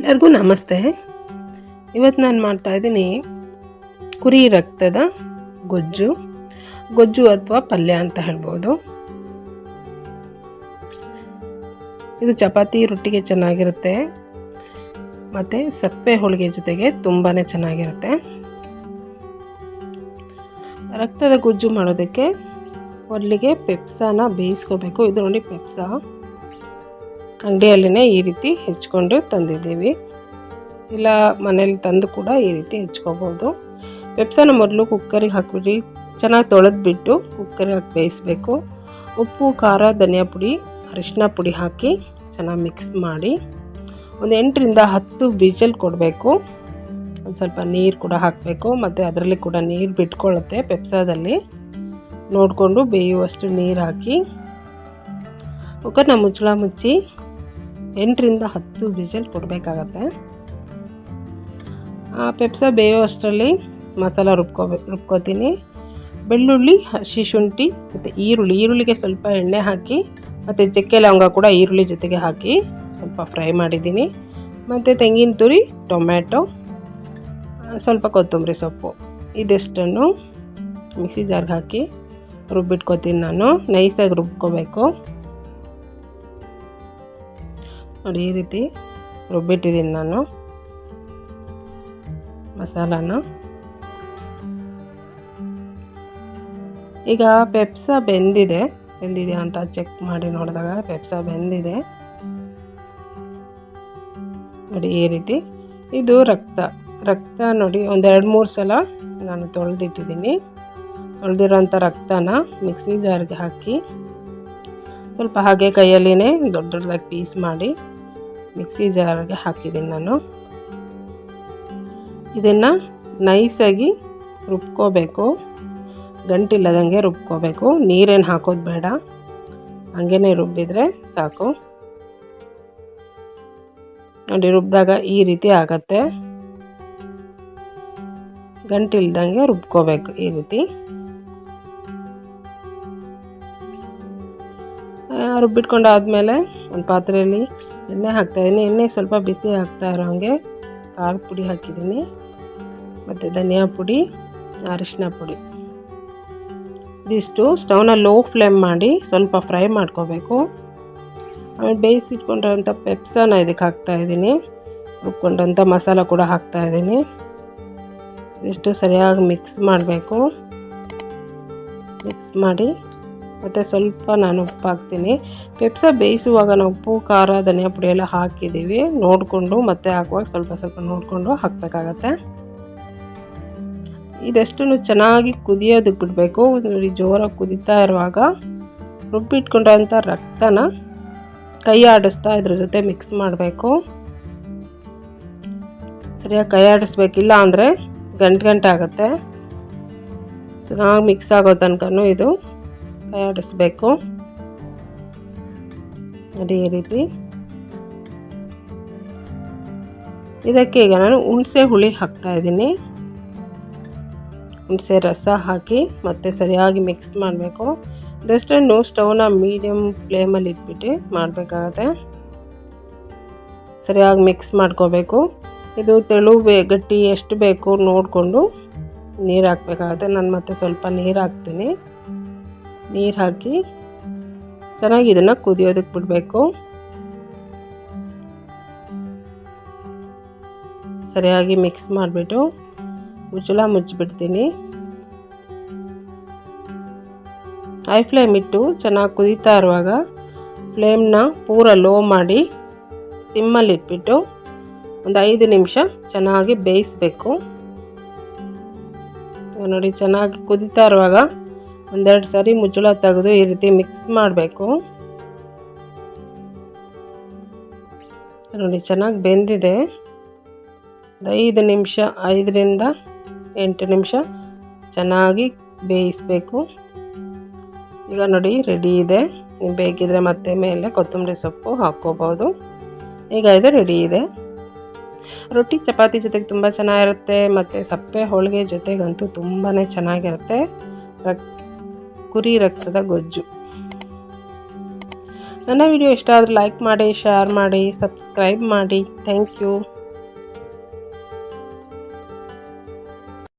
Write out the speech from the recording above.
ಎಲ್ಲರಿಗೂ ನಮಸ್ತೆ. ಇವತ್ತು ನಾನು ಮಾಡ್ತಾಯಿದ್ದೀನಿ ಕುರಿ ರಕ್ತದ ಗೊಜ್ಜು ಅಥವಾ ಪಲ್ಯ ಅಂತ ಹೇಳ್ಬೋದು. ಇದು ಚಪಾತಿ ರೊಟ್ಟಿಗೆ ಚೆನ್ನಾಗಿರುತ್ತೆ ಮತ್ತು ಸಪ್ಪೆ ಹೋಳಿಗೆ ಜೊತೆಗೆ ತುಂಬಾ ಚೆನ್ನಾಗಿರುತ್ತೆ. ರಕ್ತದ ಗೊಜ್ಜು ಮಾಡೋದಕ್ಕೆ ಮೊದಲಿಗೆ ಪೆಪ್ಸಾನ ಬೇಯಿಸ್ಕೋಬೇಕು. ಇದು ನೋಡಿ ಪೆಪ್ಸಾ ಅಂಗಡಿಯಲ್ಲೇ ಈ ರೀತಿ ಹೆಚ್ಕೊಂಡು ತಂದಿದ್ದೀವಿ, ಇಲ್ಲ ಮನೇಲಿ ತಂದು ಕೂಡ ಈ ರೀತಿ ಹೆಚ್ಕೋಬೋದು. ಪೆಪ್ಸಾನ ಮೊದಲು ಕುಕ್ಕರಿಗೆ ಹಾಕಿಬಿಟ್ಟು ಚೆನ್ನಾಗಿ ತೊಳೆದ್ಬಿಟ್ಟು ಕುಕ್ಕರಿಗೆ ಹಾಕಿ ಬೇಯಿಸಬೇಕು. ಉಪ್ಪು, ಖಾರ, ಧನಿಯಾ ಪುಡಿ, ಅರಿಶಿನ ಪುಡಿ ಹಾಕಿ ಚೆನ್ನಾಗಿ ಮಿಕ್ಸ್ ಮಾಡಿ ಒಂದು 8ರಿಂದ 10 ವಿಜಲ್ ಕೊಡಬೇಕು. ಒಂದು ಸ್ವಲ್ಪ ನೀರು ಕೂಡ ಹಾಕಬೇಕು, ಮತ್ತು ಅದರಲ್ಲಿ ಕೂಡ ನೀರು ಬಿಟ್ಕೊಳ್ಳುತ್ತೆ. ಪೆಪ್ಸಾದಲ್ಲಿ ನೋಡಿಕೊಂಡು ಬೇಯುವಷ್ಟು ನೀರು ಹಾಕಿ ಕುಕ್ಕರ್ನ ಮುಚ್ಚಳ ಮುಚ್ಚಿ 8ರಿಂದ 10 ವಿಜಲ್ ಕೊಡಬೇಕಾಗತ್ತೆ. ಪೆಪ್ಸಾ ಬೇಯೋ ಅಷ್ಟರಲ್ಲಿ ಮಸಾಲ ರುಬ್ಕೋತೀನಿ. ಬೆಳ್ಳುಳ್ಳಿ, ಹಸಿ ಶುಂಠಿ ಮತ್ತು ಈರುಳ್ಳಿಗೆ ಸ್ವಲ್ಪ ಎಣ್ಣೆ ಹಾಕಿ ಮತ್ತು ಚಕ್ಕೆ ಲವಂಗ ಕೂಡ ಈರುಳ್ಳಿ ಜೊತೆಗೆ ಹಾಕಿ ಸ್ವಲ್ಪ ಫ್ರೈ ಮಾಡಿದ್ದೀನಿ. ಮತ್ತು ತೆಂಗಿನ ತುರಿ, ಟೊಮ್ಯಾಟೊ, ಸ್ವಲ್ಪ ಕೊತ್ತಂಬರಿ ಸೊಪ್ಪು ಇದೆಷ್ಟನ್ನು ಮಿಕ್ಸಿ ಜಾರ್ಗೆ ಹಾಕಿ ರುಬ್ಬಿಟ್ಕೋತೀನಿ. ನಾನು ನೈಸಾಗಿ ರುಬ್ಕೋಬೇಕು ನೋಡಿ, ಈ ರೀತಿ ರುಬ್ಬಿಟ್ಟಿದ್ದೀನಿ ನಾನು ಮಸಾಲಾನ. ಈಗ ಪೆಪ್ಸಾ ಬೆಂದಿದೆ ಅಂತ ಚೆಕ್ ಮಾಡಿ ನೋಡಿದಾಗ ಪೆಪ್ಸಾ ಬೆಂದಿದೆ ನೋಡಿ, ಈ ರೀತಿ. ಇದು ರಕ್ತ ನೋಡಿ, ಒಂದು 2-3 ಸಲ ನಾನು ತೊಳೆದಿಟ್ಟಿದ್ದೀನಿ. ತೊಳೆದಿರೋಂಥ ರಕ್ತನ ಮಿಕ್ಸಿ ಜಾರ್ಗೆ ಹಾಕಿ ಸ್ವಲ್ಪ ಹಾಗೆ ಕೈಯಲ್ಲಿನೇ ದೊಡ್ಡದಾಗಿ ಪೀಸ್ ಮಾಡಿ ಮಿಕ್ಸಿ ಜಾರ್ಗೆ ಹಾಕಿದ್ದೀನಿ ನಾನು. ಇದನ್ನು ನೈಸಾಗಿ ರುಬ್ಕೋಬೇಕು, ಗಂಟಿಲ್ಲದಂಗೆ ರುಬ್ಕೋಬೇಕು. ನೀರೇನು ಹಾಕೋದು ಬೇಡ, ಹಂಗೇ ರುಬ್ಬಿದರೆ ಸಾಕು ನೋಡಿ. ರುಬ್ಬಿದಾಗ ಈ ರೀತಿ ಆಗತ್ತೆ, ಗಂಟಿಲ್ದಂಗೆ ರುಬ್ಕೋಬೇಕು ಈ ರೀತಿ. ರುಬ್ಬಿಟ್ಕೊಂಡಾದ್ಮೇಲೆ ಒಂದು ಪಾತ್ರೆಯಲ್ಲಿ ಎಣ್ಣೆ ಹಾಕ್ತಾಯಿದ್ದೀನಿ. ಎಣ್ಣೆ ಸ್ವಲ್ಪ ಬಿಸಿ ಹಾಕ್ತಾ ಇರೋ ಹಾಗೆ ಖಾರದ ಪುಡಿ ಹಾಕಿದ್ದೀನಿ, ಮತ್ತು ಧನಿಯಾ ಪುಡಿ, ಅರಿಶಿನ ಪುಡಿ ಇದಿಷ್ಟು ಸ್ಟವ್ನ ಲೋ ಫ್ಲೇಮ್ ಮಾಡಿ ಸ್ವಲ್ಪ ಫ್ರೈ ಮಾಡ್ಕೋಬೇಕು. ಆಮೇಲೆ ಬೇಯಿಸಿಟ್ಕೊಂಡಿರೋಂಥ ಪೆಪ್ಸಾನ ಇದಕ್ಕೆ ಹಾಕ್ತಾಯಿದ್ದೀನಿ. ರುಬ್ಕೊಂಡಂಥ ಮಸಾಲ ಕೂಡ ಹಾಕ್ತಾಯಿದ್ದೀನಿ. ಇದಿಷ್ಟು ಸರಿಯಾಗಿ ಮಿಕ್ಸ್ ಮಾಡಬೇಕು. ಮಿಕ್ಸ್ ಮಾಡಿ ಮತ್ತು ಸ್ವಲ್ಪ ನಾನು ಉಪ್ಪು ಹಾಕ್ತೀನಿ. ಪೆಪ್ಸಾ ಬೇಯಿಸುವಾಗ ನಾವು ಉಪ್ಪು, ಖಾರ, ಧನಿಯಾ ಪುಡಿ ಎಲ್ಲ ಹಾಕಿದ್ದೀವಿ. ನೋಡಿಕೊಂಡು ಮತ್ತೆ ಹಾಕುವಾಗ ಸ್ವಲ್ಪ ನೋಡಿಕೊಂಡು ಹಾಕಬೇಕಾಗತ್ತೆ. ಇದೆಷ್ಟನ್ನು ಚೆನ್ನಾಗಿ ಕುದಿಯೋದಕ್ಕೆ ಬಿಡಬೇಕು ನೋಡಿ. ಜೋರಾಗಿ ಕುದೀತಾ ಇರುವಾಗ ರುಬ್ಬಿಟ್ಕೊಂಡಂಥ ರಕ್ತನ ಕೈ ಆಡಿಸ್ತಾ ಇದ್ರ ಜೊತೆ ಮಿಕ್ಸ್ ಮಾಡಬೇಕು. ಸರಿಯಾಗಿ ಕೈ ಆಡಿಸ್ಬೇಕಿಲ್ಲ ಅಂದರೆ ಗಂಟೆ ಆಗುತ್ತೆ. ಚೆನ್ನಾಗಿ ಮಿಕ್ಸ್ ಆಗೋ ತನಕನೂ ಇದು ಕೈ ಆಡಿಸ್ಬೇಕು ನೋಡಿ, ಈ ರೀತಿ. ಇದಕ್ಕೆ ಈಗ ನಾನು ಹುಣಸೆ ಹುಳಿ ಹಾಕ್ತಾ ಇದ್ದೀನಿ. ಹುಣಸೆ ರಸ ಹಾಕಿ ಮತ್ತೆ ಸರಿಯಾಗಿ ಮಿಕ್ಸ್ ಮಾಡಬೇಕು. ಇದಷ್ಟನ್ನು ಸ್ಟವ್ನ ಮೀಡಿಯಮ್ ಫ್ಲೇಮಲ್ಲಿ ಇಟ್ಬಿಟ್ಟು ಮಾಡಬೇಕಾಗತ್ತೆ. ಸರಿಯಾಗಿ ಮಿಕ್ಸ್ ಮಾಡ್ಕೋಬೇಕು. ಇದು ತೆಳು ಗಟ್ಟಿ ಎಷ್ಟು ಬೇಕು ನೋಡಿಕೊಂಡು ನೀರು ಹಾಕಬೇಕಾಗತ್ತೆ. ನಾನು ಮತ್ತೆ ಸ್ವಲ್ಪ ನೀರು ಹಾಕ್ತೀನಿ. ನೀರು ಹಾಕಿ ಚೆನ್ನಾಗಿ ಇದನ್ನು ಕುದಿಯೋದಕ್ಕೆ ಬಿಡಬೇಕು. ಸರಿಯಾಗಿ ಮಿಕ್ಸ್ ಮಾಡಿಬಿಟ್ಟು ಮುಚ್ಚಳ ಮುಚ್ಚಿಬಿಡ್ತೀನಿ. ಹೈ ಫ್ಲೇಮ್ ಇಟ್ಟು ಚೆನ್ನಾಗಿ ಕುದೀತಾ ಇರುವಾಗ ಫ್ಲೇಮ್ನ ಪೂರ ಲೋ ಮಾಡಿ ಸಿಮ್ಮಲ್ಲಿ ಇಟ್ಬಿಟ್ಟು ಒಂದು 5 ನಿಮಿಷ ಚೆನ್ನಾಗಿ ಬೇಯಿಸಬೇಕು ನೋಡಿ. ಚೆನ್ನಾಗಿ ಕುದೀತಾ ಇರುವಾಗ 1-2 ಸಾರಿ ಮುಚ್ಚಳ ತೆಗೆದು ಈ ರೀತಿ ಮಿಕ್ಸ್ ಮಾಡಬೇಕು ನೋಡಿ. ಚೆನ್ನಾಗಿ ಬೆಂದಿದೆ. 5 ನಿಮಿಷ, 5ರಿಂದ 8 ನಿಮಿಷ ಚೆನ್ನಾಗಿ ಬೇಯಿಸಬೇಕು. ಈಗ ನೋಡಿ ರೆಡಿ ಇದೆ. ನೀವು ಬೇಕಿದ್ರೆ ಮತ್ತೆ ಮೇಲೆ ಕೊತ್ತಂಬರಿ ಸೊಪ್ಪು ಹಾಕ್ಕೋಬೋದು. ಈಗ ಇದು ರೆಡಿ ಇದೆ. ರೊಟ್ಟಿ ಚಪಾತಿ ಜೊತೆಗೆ ತುಂಬ ಚೆನ್ನಾಗಿರುತ್ತೆ, ಮತ್ತು ಸಪ್ಪೆ ಹೋಳಿಗೆ ಜೊತೆಗಂತೂ ತುಂಬಾ ಚೆನ್ನಾಗಿರುತ್ತೆ ಕುರಿ ರಕ್ತದ ಗೊಜ್ಜು. ನನ್ನ ವಿಡಿಯೋ ಇಷ್ಟ ಆದರೆ ಲೈಕ್ ಮಾಡಿ, ಶೇರ್ ಮಾಡಿ, ಸಬ್ಸ್ಕ್ರೈಬ್ ಮಾಡಿ. Thank you.